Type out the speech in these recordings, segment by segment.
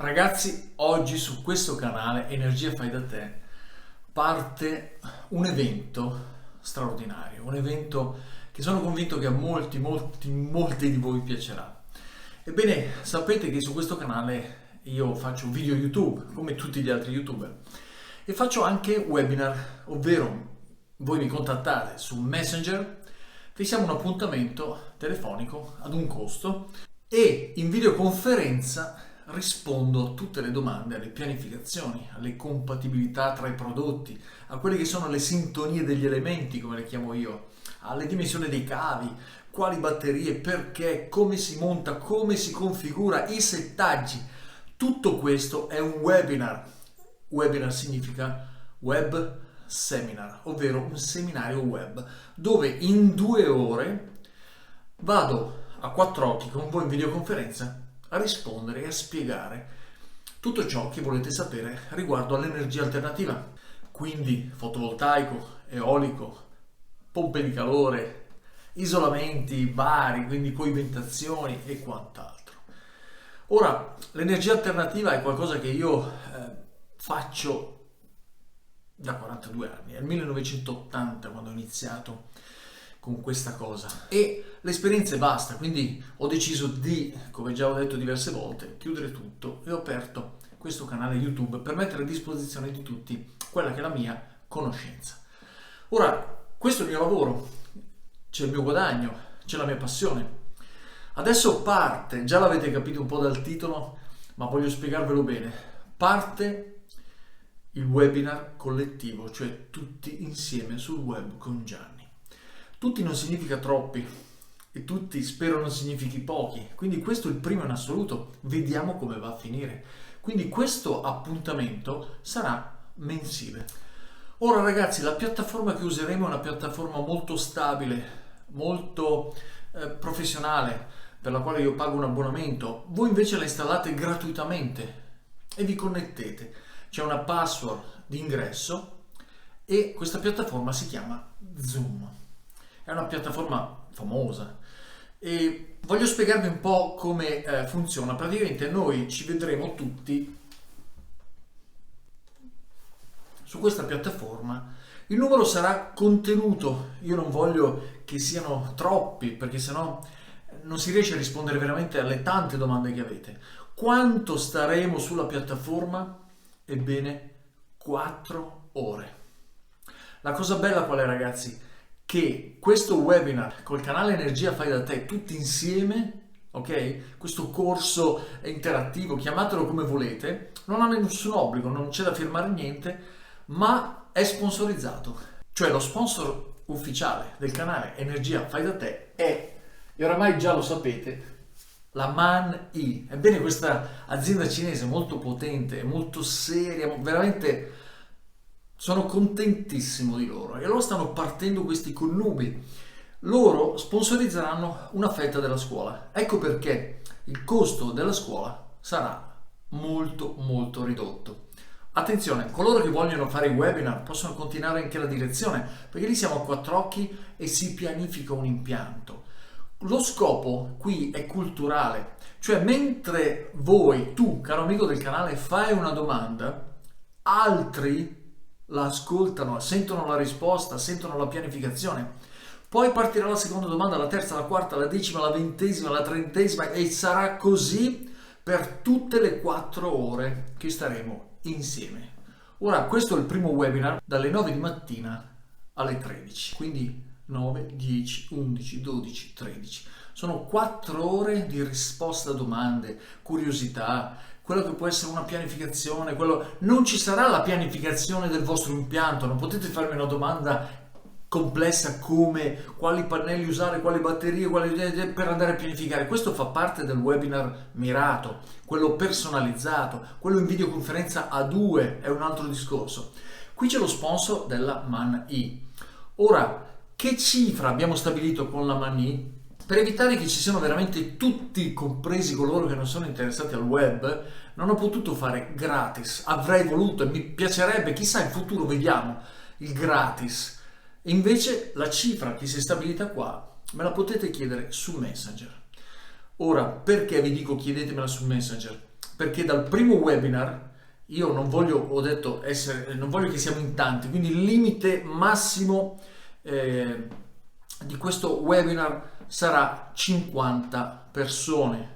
Ragazzi, oggi su questo canale Energia Fai da Te parte un evento straordinario, un evento che sono convinto che a molti di voi piacerà. Ebbene, sapete che su questo canale io faccio video YouTube, come tutti gli altri YouTuber, e faccio anche webinar, ovvero voi mi contattate su Messenger, fissiamo un appuntamento telefonico ad un costo e in videoconferenza rispondo a tutte le domande, alle pianificazioni, alle compatibilità tra i prodotti, a quelle che sono le sintonie degli elementi, come le chiamo io, alle dimensioni dei cavi, quali batterie, perché, come si monta, come si configura, i settaggi. Tutto questo è un webinar. Webinar significa web seminar, ovvero un seminario web, dove in 2 ore vado a 4 occhi con voi in videoconferenza a rispondere e a spiegare tutto ciò che volete sapere riguardo all'energia alternativa, quindi fotovoltaico, eolico, pompe di calore, isolamenti vari, quindi coibentazioni e quant'altro. Ora, l'energia alternativa è qualcosa che io faccio da 42 anni, è il 1980 quando ho iniziato con questa cosa e l'esperienza è vasta, quindi ho deciso di, come già ho detto diverse volte, chiudere tutto e ho aperto questo canale YouTube per mettere a disposizione di tutti quella che è la mia conoscenza. Ora, questo è il mio lavoro, c'è il mio guadagno, c'è la mia passione. Adesso parte, già l'avete capito un po' dal titolo, ma voglio spiegarvelo bene, parte il webinar collettivo, cioè tutti insieme sul web con Gianni. Tutti non significa troppi e tutti spero non significhi pochi, quindi questo è il primo in assoluto, vediamo come va a finire. Quindi questo appuntamento sarà mensile. Ora ragazzi, la piattaforma che useremo è una piattaforma molto stabile, molto professionale, per la quale io pago un abbonamento. Voi invece la installate gratuitamente e vi connettete. C'è una password di ingresso e questa piattaforma si chiama Zoom. È una piattaforma famosa e voglio spiegarvi un po' come funziona. Praticamente noi ci vedremo tutti su questa piattaforma. Il numero sarà contenuto, io non voglio che siano troppi perché sennò non si riesce a rispondere veramente alle tante domande che avete. Quanto staremo sulla piattaforma? Ebbene, 4 ore. La cosa bella qual è, ragazzi? Che questo webinar col canale Energia Fai da Te tutti insieme, ok? Questo corso interattivo, chiamatelo come volete, non ha nessun obbligo, non c'è da firmare niente, ma è sponsorizzato. Cioè lo sponsor ufficiale del canale Energia Fai da Te è, e oramai già lo sapete, la Man-I. Ebbene, questa azienda cinese molto potente, molto seria, veramente sono contentissimo di loro e allora stanno partendo questi connubi. Loro sponsorizzeranno una fetta della scuola. Ecco perché il costo della scuola sarà molto ridotto. Attenzione, coloro che vogliono fare i webinar possono continuare anche la direzione, perché lì siamo a 4 occhi e si pianifica un impianto. Lo scopo qui è culturale, cioè mentre voi, tu caro amico del canale, fai una domanda, altri la ascoltano, sentono la risposta, sentono la pianificazione. Poi partirà la seconda domanda, la terza, la quarta, la decima, la 20ª, la 30ª e sarà così per tutte le 4 ore che staremo insieme. Ora, questo è il primo webinar dalle 9 di mattina alle 13, quindi 9, 10, 11, 12, 13. Sono 4 ore di risposta a domande, curiosità, quello che può essere una pianificazione, non ci sarà la pianificazione del vostro impianto, non potete farmi una domanda complessa come quali pannelli usare, quali batterie, per andare a pianificare. Questo fa parte del webinar mirato, quello personalizzato, quello in videoconferenza a 2 è un altro discorso. Qui c'è lo sponsor della Man-I. Ora, che cifra abbiamo stabilito con la Man-I? Per evitare che ci siano veramente tutti, compresi coloro che non sono interessati al web, non ho potuto fare gratis. Avrei voluto e mi piacerebbe, chissà in futuro vediamo, il gratis. E invece la cifra che si è stabilita qua me la potete chiedere su Messenger. Ora, perché vi dico chiedetemela su Messenger? perché dal primo webinar io non voglio, ho detto, non voglio che siamo in tanti, quindi il limite massimo di questo webinar sarà 50 persone.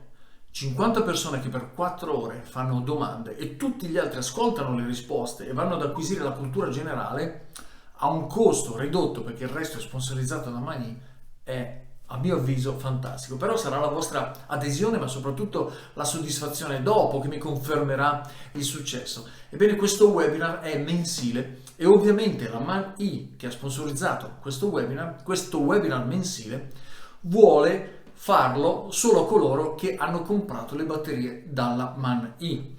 50 persone che per 4 ore fanno domande e tutti gli altri ascoltano le risposte e vanno ad acquisire la cultura generale a un costo ridotto, perché il resto è sponsorizzato da Magni, è a mio avviso fantastico. Però sarà la vostra adesione, ma soprattutto la soddisfazione dopo che mi confermerà il successo. Ebbene, questo webinar è mensile e ovviamente la MAN-I, che ha sponsorizzato questo webinar mensile, vuole farlo solo a coloro che hanno comprato le batterie dalla MAN-I.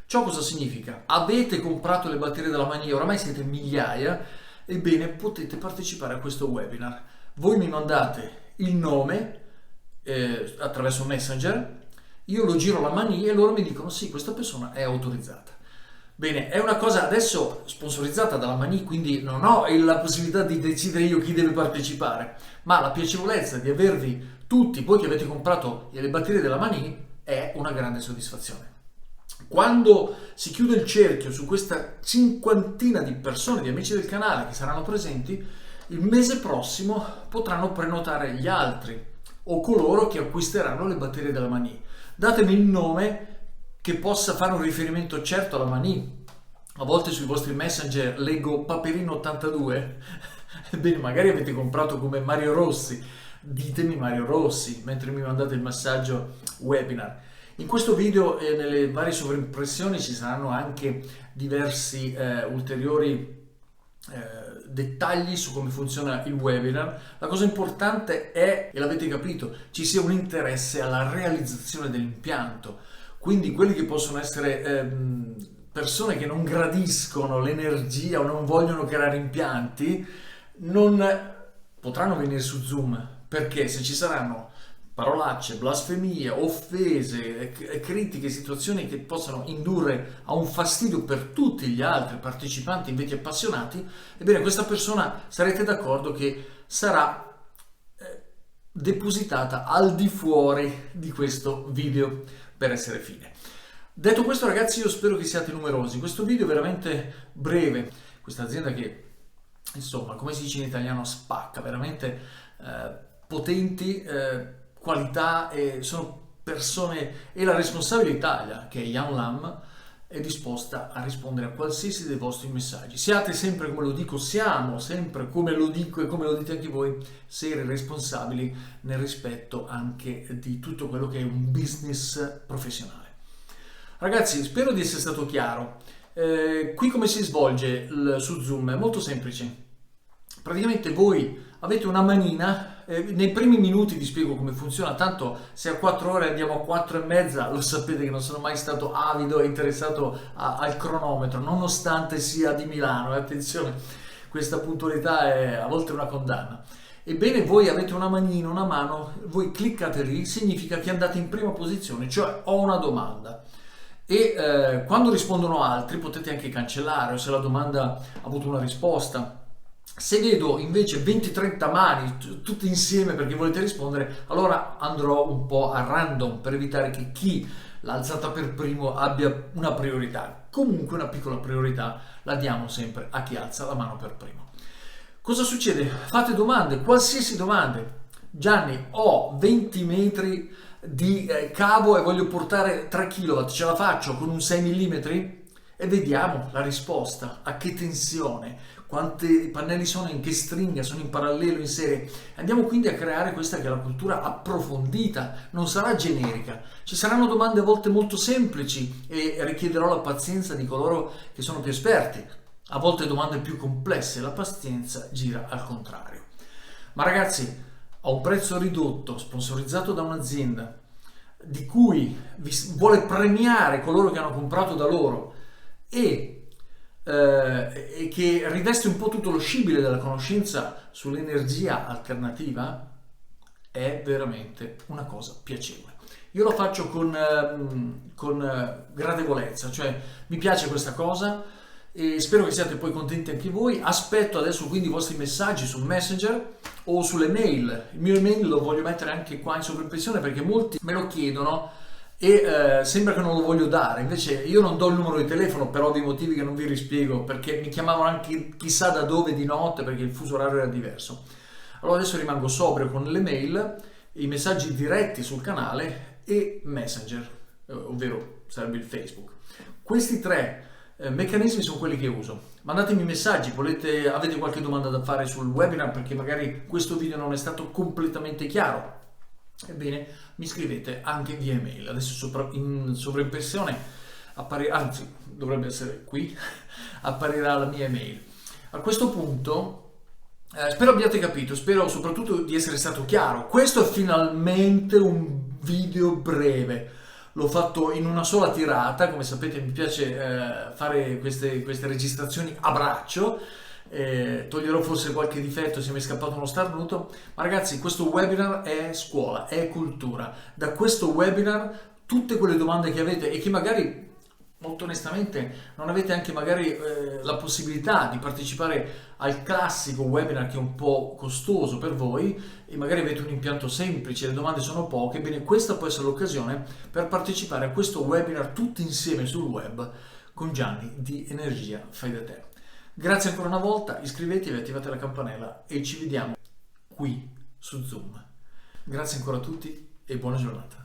Ciò cosa significa? Avete comprato le batterie dalla MAN-I, oramai siete migliaia, ebbene potete partecipare a questo webinar. Voi mi mandate il nome attraverso Messenger, io lo giro alla MAN-I e loro mi dicono sì, questa persona è autorizzata. Bene, è una cosa adesso sponsorizzata dalla MAN-I, quindi non ho la possibilità di decidere io chi deve partecipare, ma la piacevolezza di avervi tutti, voi che avete comprato le batterie della MAN-I, è una grande soddisfazione. Quando si chiude il cerchio su questa cinquantina di persone, di amici del canale che saranno presenti, il mese prossimo potranno prenotare gli altri o coloro che acquisteranno le batterie della MAN-I. Datemi il nome che possa fare un riferimento certo alla MAN-I. A volte sui vostri messenger leggo Paperino82, ebbene magari avete comprato come Mario Rossi, ditemi Mario Rossi mentre mi mandate il messaggio webinar. In questo video e nelle varie sovraimpressioni ci saranno anche diversi ulteriori dettagli su come funziona il webinar. La cosa importante è, e l'avete capito, ci sia un interesse alla realizzazione dell'impianto. Quindi quelli che possono essere persone che non gradiscono l'energia o non vogliono creare impianti non potranno venire su Zoom, perché se ci saranno parolacce, blasfemie, offese, critiche, situazioni che possano indurre a un fastidio per tutti gli altri partecipanti invece appassionati, ebbene questa persona sarete d'accordo che sarà depositata al di fuori di questo video per essere fine. Detto questo, ragazzi, io spero che siate numerosi. Questo video è veramente breve. Questa azienda che, insomma, come si dice in italiano, spacca, veramente potenti, qualità, e sono persone, e la responsabile Italia, che è Jan Lam, è disposta a rispondere a qualsiasi dei vostri messaggi. Siate sempre, come lo dico, siamo sempre, come lo dico e come lo dite anche voi, seri responsabili nel rispetto anche di tutto quello che è un business professionale. Ragazzi, spero di essere stato chiaro. Qui come si svolge su Zoom? È molto semplice. Praticamente voi avete una manina, nei primi minuti vi spiego come funziona, tanto se a 4 ore andiamo a 4 e mezza, lo sapete che non sono mai stato avido e interessato al cronometro, nonostante sia di Milano, attenzione, questa puntualità è a volte una condanna. Ebbene, voi avete una manina, una mano, voi cliccate lì, significa che andate in prima posizione, cioè ho una domanda. E quando rispondono altri potete anche cancellare, o se la domanda ha avuto una risposta. Se vedo invece 20-30 mani tutte insieme perché volete rispondere, allora andrò un po' a random per evitare che chi l'ha alzata per primo abbia una priorità. Comunque una piccola priorità la diamo sempre a chi alza la mano per primo. Cosa succede? Fate domande, qualsiasi domande. Gianni, ho 20 metri di cavo e voglio portare 3 kW, ce la faccio con un 6 mm? E vediamo la risposta, a che tensione, quanti pannelli sono, in che stringa, sono in parallelo, in serie. Andiamo quindi a creare questa che è la cultura approfondita, non sarà generica. Ci saranno domande a volte molto semplici e richiederò la pazienza di coloro che sono più esperti. A volte domande più complesse, la pazienza gira al contrario. Ma ragazzi, a un prezzo ridotto, sponsorizzato da un'azienda di cui vuole premiare coloro che hanno comprato da loro e che riveste un po' tutto lo scibile della conoscenza sull'energia alternativa, è veramente una cosa piacevole. Io lo faccio con gradevolezza, cioè mi piace questa cosa e spero che siate poi contenti anche voi. Aspetto adesso quindi i vostri messaggi sul Messenger o sulle mail. Il mio email lo voglio mettere anche qua in sovraimpressione perché molti me lo chiedono e sembra che non lo voglio dare. Invece io non do il numero di telefono per ovvi motivi che non vi rispiego, perché mi chiamavano anche chissà da dove di notte, perché il fuso orario era diverso. Allora adesso rimango sobrio con le mail, i messaggi diretti sul canale e Messenger, ovvero sarebbe il Facebook. Questi tre meccanismi sono quelli che uso. Mandatemi messaggi, avete qualche domanda da fare sul webinar, perché magari questo video non è stato completamente chiaro. Ebbene, mi scrivete anche via email. Adesso in sovraimpressione anzi dovrebbe essere qui, apparirà la mia email. A questo punto spero abbiate capito, spero soprattutto di essere stato chiaro. Questo è finalmente un video breve. L'ho fatto in una sola tirata, come sapete mi piace fare queste registrazioni a braccio. Toglierò forse qualche difetto se mi è scappato uno starnuto, ma ragazzi, questo webinar è scuola, è cultura. Da questo webinar tutte quelle domande che avete e che magari molto onestamente non avete anche magari la possibilità di partecipare al classico webinar che è un po' costoso per voi e magari avete un impianto semplice, le domande sono poche, bene, questa può essere l'occasione per partecipare a questo webinar tutti insieme sul web con Gianni di Energia Fai da Te. Grazie ancora una volta, iscrivetevi, attivate la campanella e ci vediamo qui su Zoom. Grazie ancora a tutti e buona giornata.